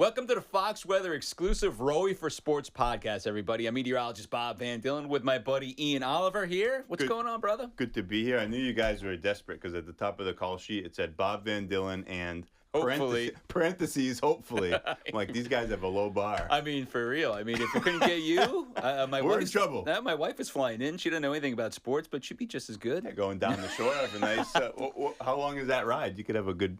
Welcome to the Fox Weather exclusive ROWI for Sports podcast, everybody. I'm meteorologist Bob Van Dillen with my buddy Ian Oliver here. What's going on, brother? Good to be here. I knew you guys were desperate because at the top of the call sheet it said Bob Van Dillen and hopefully hopefully. I'm like, these guys have a low bar. I mean, for real. I mean, if we couldn't get you, we're in trouble. My wife is flying in. She doesn't know anything about sports, but she'd be just as good. Yeah, going down the shore, have a nice. How long is that ride? You could have a good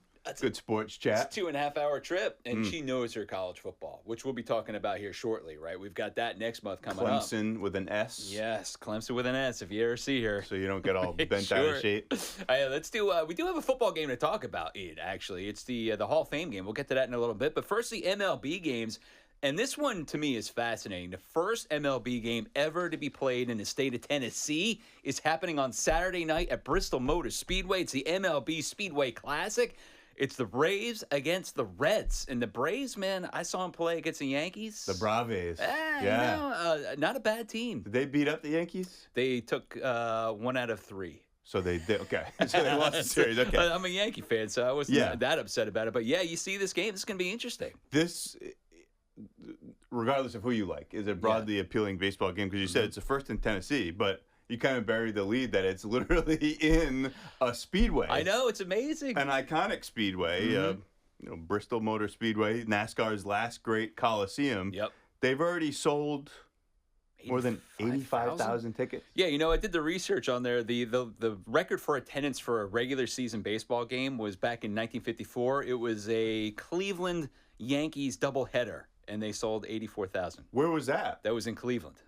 sports chat. It's a 2.5 hour trip, and she knows her college football, which we'll be talking about here shortly, right? We've got that next month coming up. Clemson with an S. Yes, Clemson with an S, if you ever see her. So you don't get all bent out of shape. Let's do. We do have a football game to talk about, Ian, actually. It's the Hall of Fame game. We'll get to that in a little bit. But first, the MLB games. And this one, to me, is fascinating. The first MLB game ever to be played in the state of Tennessee is happening on Saturday night at Bristol Motor Speedway. It's the MLB Speedway Classic. It's the Braves against the Reds. And the Braves, man, I saw them play against the Yankees. The Braves. Yeah. Not a bad team. Did they beat up the Yankees? They took 1 out of 3. So they did. Okay. So they lost the series. Okay. I'm a Yankee fan, so I wasn't that upset about it. But, yeah, you see this game. This is going to be interesting. This, regardless of who you like, is a broadly appealing baseball game because you said it's the first in Tennessee, but you kind of buried the lead that it's literally in a speedway. I know, it's amazing. An iconic speedway, Bristol Motor Speedway, NASCAR's last great Coliseum. Yep. They've already sold more than 85,000 tickets. Yeah, I did the research on there. The record for attendance for a regular season baseball game was back in 1954. It was a Cleveland Yankees doubleheader, and they sold 84,000. Where was that? That was in Cleveland.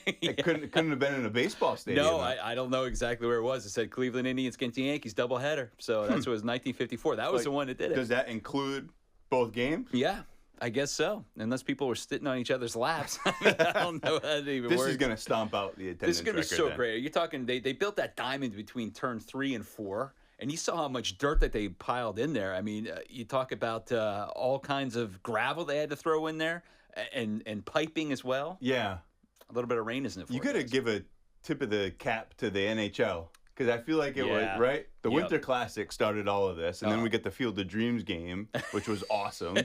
It couldn't have been in a baseball stadium. No, I don't know exactly where it was. It said Cleveland Indians against the Yankees doubleheader. So that's what was 1954. That was the one that did it. Does that include both games? Yeah, I guess so. Unless people were sitting on each other's laps. I don't know how that even works. This is going to stomp out the attendance. This is going to be so then. great. You're talking, they built that diamond between turn 3 and 4. And you saw how much dirt that they piled in there. I mean, you talk about all kinds of gravel they had to throw in there and piping as well. Yeah. A little bit of rain, isn't it? You got to give a tip of the cap to the NHL because I feel like it was, right? The Winter Classic started all of this, and then we get the Field of Dreams game, which was awesome.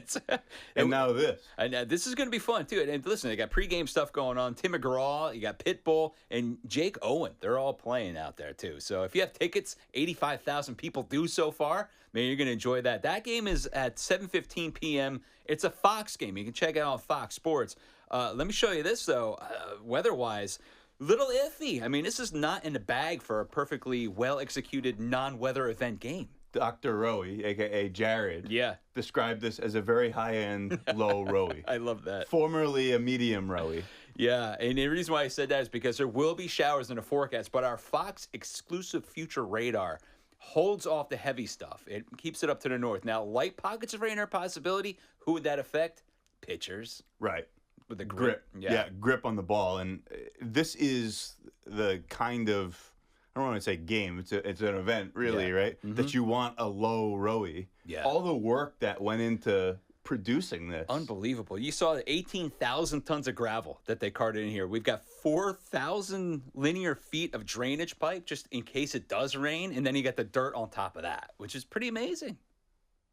And now this. And this is going to be fun, too. And listen, they got pregame stuff going on. Tim McGraw, you got Pitbull, and Jake Owen. They're all playing out there, too. So if you have tickets, 85,000 people do so far. Maybe you're going to enjoy that. That game is at 7:15 p.m. It's a Fox game. You can check it out on Fox Sports. Let me show you this, though, weather-wise. Little iffy. I mean, this is not in the bag for a perfectly well-executed non-weather event game. Dr. ROWI, a.k.a. Jared, described this as a very high-end, low ROWI. I love that. Formerly a medium ROWI. Yeah, and the reason why I said that is because there will be showers in the forecast, but our Fox exclusive future radar holds off the heavy stuff. It keeps it up to the north. Now, light pockets of rain are a possibility. Who would that affect? Pitchers. Right. With the grip. Yeah, grip on the ball. And this is the kind of, I don't want to say game, it's an event, really, right? Mm-hmm. That you want a low ROWI. Yeah. All the work that went into producing this. Unbelievable. You saw the 18,000 tons of gravel that they carted in here. We've got 4,000 linear feet of drainage pipe just in case it does rain. And then you got the dirt on top of that, which is pretty amazing.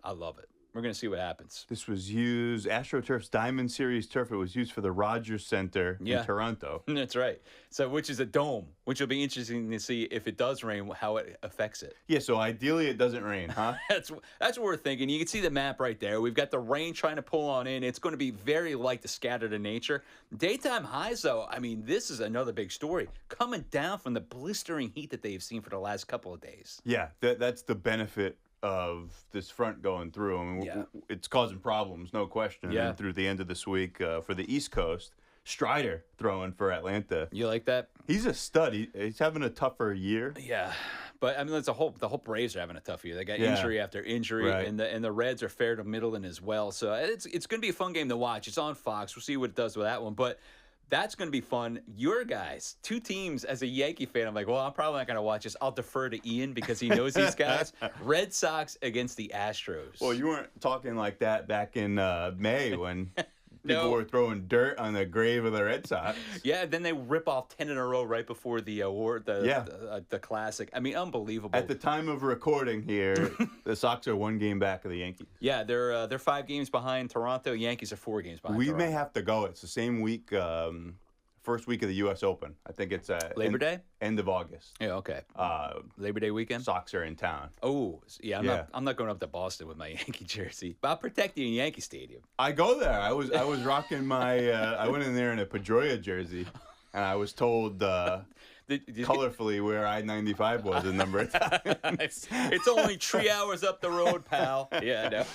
I love it. We're going to see what happens. This was used, AstroTurf's Diamond Series turf, it was used for the Rogers Center in Toronto. That's right. So, which is a dome, which will be interesting to see if it does rain, how it affects it. Yeah, so ideally it doesn't rain, huh? That's what we're thinking. You can see the map right there. We've got the rain trying to pull on in. It's going to be very light to scattered in nature. Daytime highs, though, I mean, this is another big story. Coming down from the blistering heat that they've seen for the last couple of days. Yeah, that's the benefit of this front going through. I mean, it's causing problems, no question. Yeah. And through the end of this week for the East Coast, Strider throwing for Atlanta. You like that? He's a stud. He's having a tougher year. Yeah, but I mean, the whole Braves are having a tough year. They got injury after injury, and the Reds are fair to middling as well. So it's going to be a fun game to watch. It's on Fox. We'll see what it does with that one, but. That's going to be fun. Your guys, 2 teams as a Yankee fan. I'm like, well, I'm probably not going to watch this. I'll defer to Ian because he knows these guys. Red Sox against the Astros. Well, you weren't talking like that back in May when People were throwing dirt on the grave of the Red Sox. Yeah, then they rip off 10 in a row right before the award, the Classic. I mean, unbelievable. At the time of recording here, the Sox are 1 game back of the Yankees. Yeah, they're 5 games behind Toronto. Yankees are 4 games behind Toronto. We may have to go. It's the same week, first week of the U.S. Open. I think it's Labor Day? End of August. Yeah, okay. Labor Day weekend? Sox are in town. Oh, yeah. I'm not going up to Boston with my Yankee jersey, but I'll protect you in Yankee Stadium. I go there. I was rocking my. I went in there in a Pedroia jersey, and I was told colorfully where I-95 was a number of times. It's only 3 hours up the road, pal. Yeah, I know.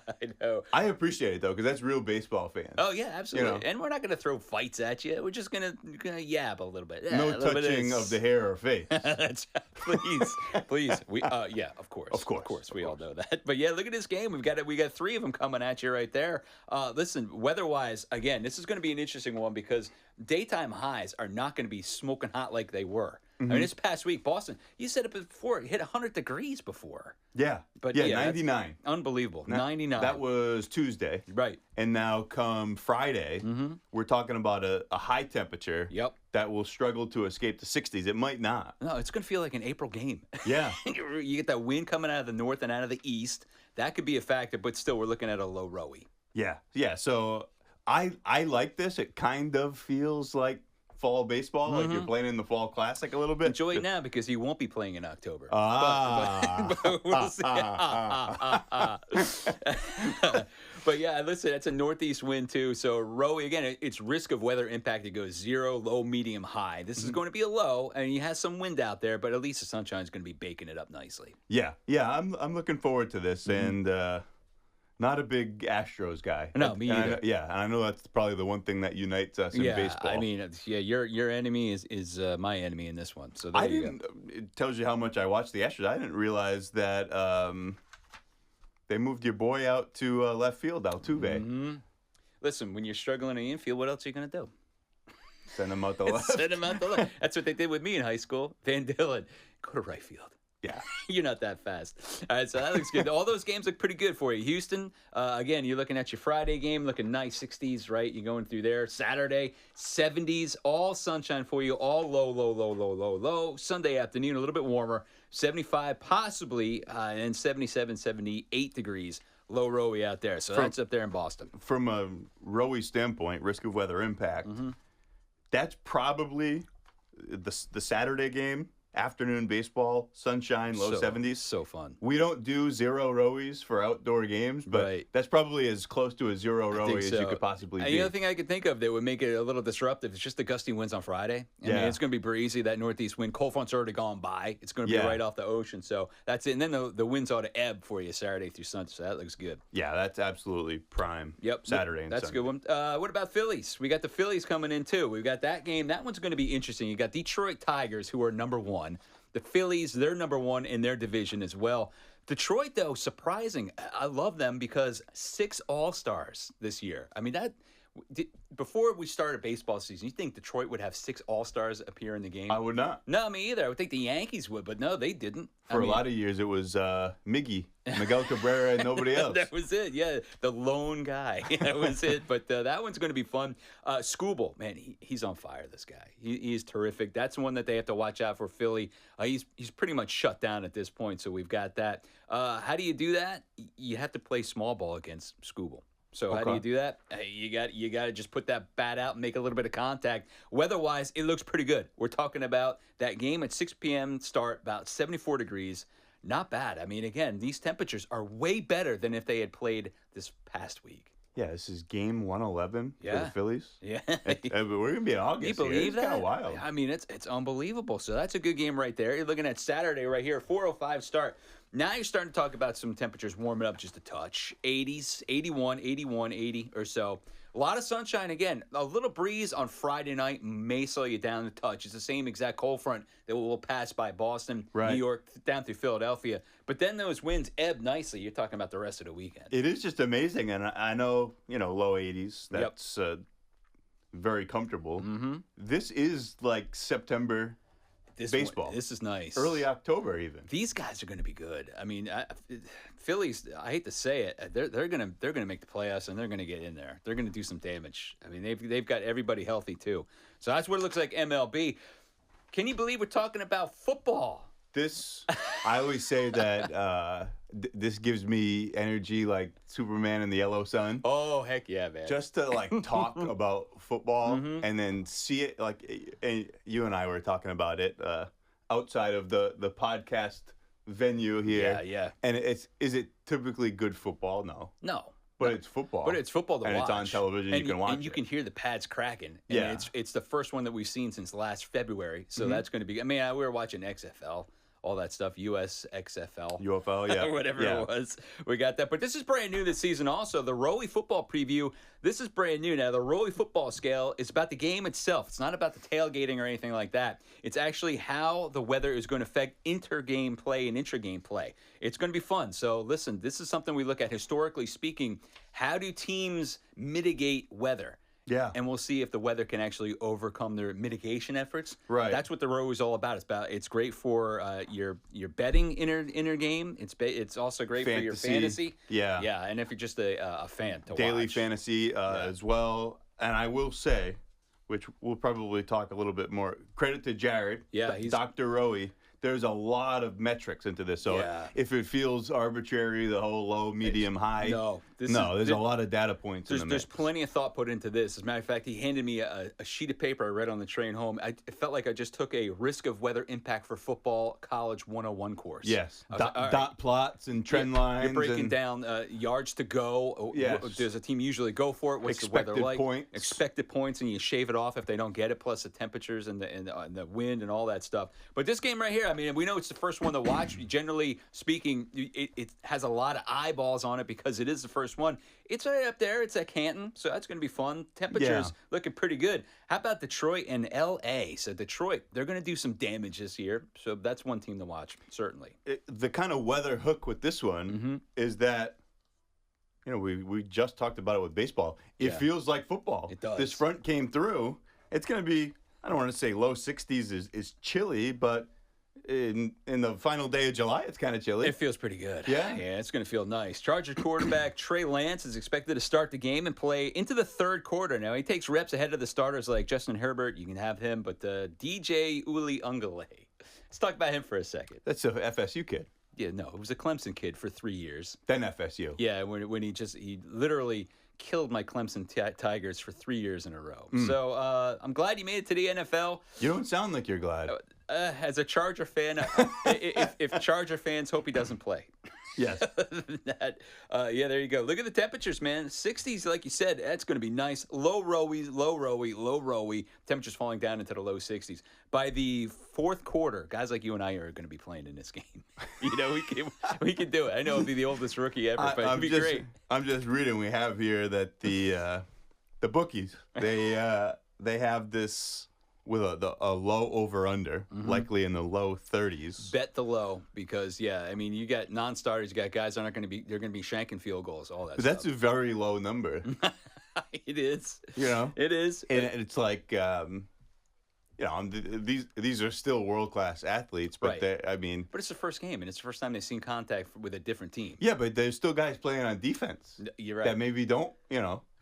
I know. I appreciate it though, because that's real baseball fans. Oh yeah, absolutely. You know? And we're not going to throw fights at you. We're just gonna yab a little bit. Yeah, no touching of the hair or face. Please. Yeah, of course. We all know that. But yeah, look at this game. We got 3 of them coming at you right there. Listen, weather-wise, again, this is going to be an interesting one because daytime highs are not going to be smoking hot like they were. I mean, this past week, Boston, you said it before, it hit 100 degrees before. Yeah. But 99. Unbelievable. 99. That was Tuesday. Right. And now come Friday, we're talking about a high temperature that will struggle to escape the 60s. It might not. No, it's going to feel like an April game. Yeah. You get that wind coming out of the north and out of the east. That could be a factor, but still, we're looking at a low ROWI. Yeah. Yeah. So I like this. It kind of feels like fall baseball, like you're playing in the fall classic a little bit. Enjoy it now because you won't be playing in October. But we'll see. But yeah, listen, that's a northeast wind too. So ROWI, again, it's risk of weather impact. It goes 0, low, medium, high. This is going to be a low, and you have some wind out there, but at least the sunshine's going to be baking it up nicely. Yeah, I'm looking forward to this, and not a big Astros guy. No, me either. And I know that's probably the one thing that unites us in baseball. I mean, your enemy is my enemy in this one. So there you go. It tells you how much I watch the Astros. I didn't realize that they moved your boy out to left field, Altuve. Listen, when you're struggling in the infield, what else are you going to do? Send him out the left. Send him out the left. That's what they did with me in high school. Van Dillen, go to right field. Yeah. You're not that fast. All right, so that looks good. All those games look pretty good for you. Houston, again, you're looking at your Friday game, looking nice, 60s, right? You're going through there. Saturday, 70s, all sunshine for you, all low. Sunday afternoon, a little bit warmer, 75 possibly, and 77, 78 degrees. Low ROWI out there. So that's up there in Boston. From a ROWI standpoint, risk of weather impact, that's probably the Saturday game. Afternoon baseball, sunshine, low 70s. So fun. We don't do 0 ROWIs for outdoor games, but that's probably as close to a 0 ROWI as you could possibly be. The other thing I could think of that would make it a little disruptive is just the gusty winds on Friday. I mean, it's going to be breezy, that northeast wind. Cold front's already gone by. It's going to be right off the ocean, so that's it. And then the winds ought to ebb for you Saturday through Sunday, so that looks good. Yeah, that's absolutely prime. Yep. Saturday and That's Sunday. a good one. What about Phillies? We got the Phillies coming in, too. We've got that game. That one's going to be interesting. You got Detroit Tigers, who are number 1. The Phillies, they're number 1 in their division as well. Detroit, though, surprising. I love them because 6 All-Stars this year. I mean, before we started baseball season, you think Detroit would have 6 All-Stars appear in the game? I would not. No, me either. I would think the Yankees would, but no, they didn't. For a lot of years, it was Miguel Cabrera, and nobody else. That was it, yeah. The lone guy. That was it. But that one's going to be fun. Skubal, man, he's on fire, this guy. He's terrific. That's one that they have to watch out for Philly. He's pretty much shut down at this point, so we've got that. How do you do that? You have to play small ball against Skubal. So how do you do that? You got to just put that bat out and make a little bit of contact. Weather-wise, it looks pretty good. We're talking about that game at 6 p.m. start, about 74 degrees. Not bad. I mean, again, these temperatures are way better than if they had played this past week. Yeah, this is game 111 for the Phillies. Yeah. We're going to be in August. You believe that? It's kind of wild. I mean, it's unbelievable. So that's a good game right there. You're looking at Saturday right here, 4:05 start. Now you're starting to talk about some temperatures warming up just a touch. 80s, 81, 81, 80 or so. A lot of sunshine again. A little breeze on Friday night may slow you down a touch. It's the same exact cold front that will pass by Boston, New York, down through Philadelphia. But then those winds ebb nicely. You're talking about the rest of the weekend. It is just amazing. And I know, low 80s. That's very comfortable. This is like September baseball. This is nice. Early October, even. These guys are going to be good. I mean, Phillies. I hate to say it, they're gonna make the playoffs and they're gonna get in there. They're gonna do some damage. I mean, they've got everybody healthy too. So that's what it looks like. MLB. Can you believe we're talking about football? I always say that this gives me energy like Superman in the Yellow Sun. Oh, heck yeah, man. Just to like talk about football and then see it like you and I were talking about it outside of the podcast venue here. Yeah. And is it typically good football? No. But it's football. But it's football to watch. And it's on television. You can watch it. And you can hear the pads cracking. And it's the first one that we've seen since last February. So that's going to be. I mean, we were watching XFL, all that stuff, US XFL. UFL, yeah. Whatever it was. We got that. But this is brand new this season also. The ROWI football preview. This is brand new. Now, the ROWI football scale is about the game itself. It's not about the tailgating or anything like that. It's actually how the weather is going to affect inter-game play and intra-game play. It's going to be fun. So, listen, this is something we look at historically speaking. How do teams mitigate weather? Yeah. And we'll see if the weather can actually overcome their mitigation efforts. Right. That's what the ROWI is all about. It's great for your betting inner game. It's also great for your fantasy. Yeah. Yeah, and if you're just a fan to Daily watch. fantasy as well. And I will say, which we'll probably talk a little bit more, credit to Jared. Yeah, he's Dr. ROWI. There's a lot of metrics into this. So if it feels arbitrary, the whole low, medium, high. There's a lot of data points in the mix. There's plenty of thought put into this. As a matter of fact, he handed me a sheet of paper I read on the train home. It felt like I just took a risk of weather impact for football college 101 course. Yes. Dot plots and trend lines. You're breaking down yards to go. Yes. Does a team usually go for it? What's expected the weather like? Points. Expected points, and you shave it off if they don't get it, plus the temperatures and the wind and all that stuff. But this game right here, I mean, we know it's the first one to watch. Generally speaking, it has a lot of eyeballs on it because it is the first one. It's right up there. It's at Canton, so that's going to be fun. Temperatures looking pretty good. How about Detroit and L.A.? So Detroit, they're going to do some damage this year, so that's one team to watch, certainly. The kind of weather hook with this one is that, we just talked about it with baseball. It feels like football. It does. This front came through. It's going to be, I don't want to say low 60s is chilly, but in the final day of July, it's kind of chilly. It feels pretty good. Yeah, it's going to feel nice. Charger quarterback Trey Lance is expected to start the game and play into the third quarter. Now, he takes reps ahead of the starters like Justin Herbert. You can have him, but DJ Uliungalale. Let's talk about him for a second. That's a FSU kid. Yeah, no, it was a Clemson kid for 3 years. Then FSU. Yeah, when he literally killed my Clemson Tigers for 3 years in a row. So I'm glad he made it to the NFL. You don't sound like you're glad. As a Charger fan, if Charger fans hope he doesn't play. Yes. There you go. Look at the temperatures, man. 60s, like you said, that's going to be nice. Low ROWI. Temperatures falling down into the low 60s. By the fourth quarter, guys like you and I are going to be playing in this game. We can do it. I know it'll be the oldest rookie ever, but it'll be great. I'm just reading. We have here that the bookies they have this with a low over-under, likely in the low 30s. Bet the low because, you got non-starters, you got guys that aren't going to be, they're going to be shanking field goals, all that stuff. That's a very low number. It is. It is. And it's like, these are still world-class athletes, but right. But it's the first game, and it's the first time they've seen contact with a different team. Yeah, but there's still guys playing on defense. You're right. That maybe don't,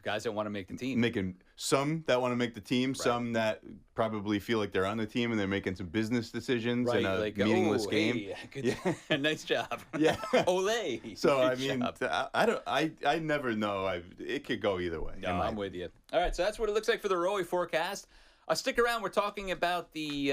Guys that want to make the team. Making some that want to make the team, some that probably feel like they're on the team and they're making some business decisions in a meaningless game. Hey, nice job. Yeah. Ole. So I never know. It could go either way. No, I'm with you. All right, so that's what it looks like for the ROWI forecast. Stick around. We're talking about the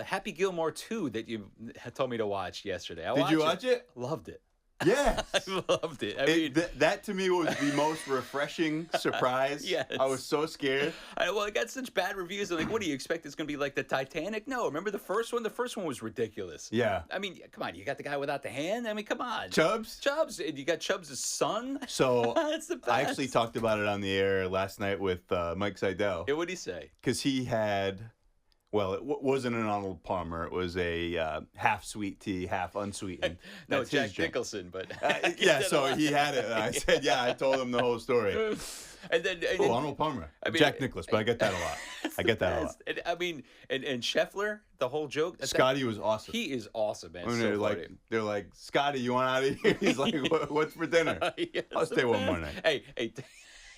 Happy Gilmore 2 that you had told me to watch yesterday. Did you watch it? Loved it. Yes. I loved it. That to me was the most refreshing surprise. Yes. I was so scared. It got such bad reviews. I'm like, what do you expect? It's going to be like the Titanic? No, remember the first one? The first one was ridiculous. Yeah. Come on. You got the guy without the hand? Come on. Chubbs? And you got Chubbs' son? So that's the best. I actually talked about it on the air last night with Mike Seidel. Yeah, what did he say? Because he had... Well, it wasn't an Arnold Palmer. It was a half sweet tea, half unsweetened. No, Jack Nicholson, but so he had it. And I said, I told him the whole story. Arnold Palmer. Jack Nicklaus, but I get that a lot. I get that a lot. And Scheffler, the whole joke. Scotty was awesome. He is awesome, man. They're like, Scotty, you want out of here? He's like, what's for dinner? I'll stay one more night. Hey.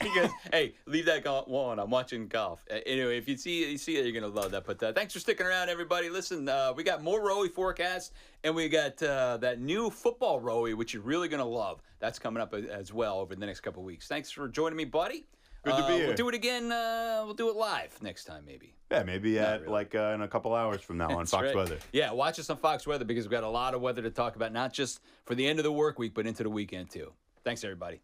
He goes, hey, leave that on. I'm watching golf. Anyway, if you see it, you're going to love that. But thanks for sticking around, everybody. Listen, we got more ROWI forecasts, and we got that new football ROWI, which you're really going to love. That's coming up as well over the next couple of weeks. Thanks for joining me, buddy. Good to be here. We'll do it again. We'll do it live next time, maybe. Yeah, maybe in a couple hours from now on Fox Weather. Yeah, watch us on Fox Weather because we've got a lot of weather to talk about, not just for the end of the work week, but into the weekend, too. Thanks, everybody.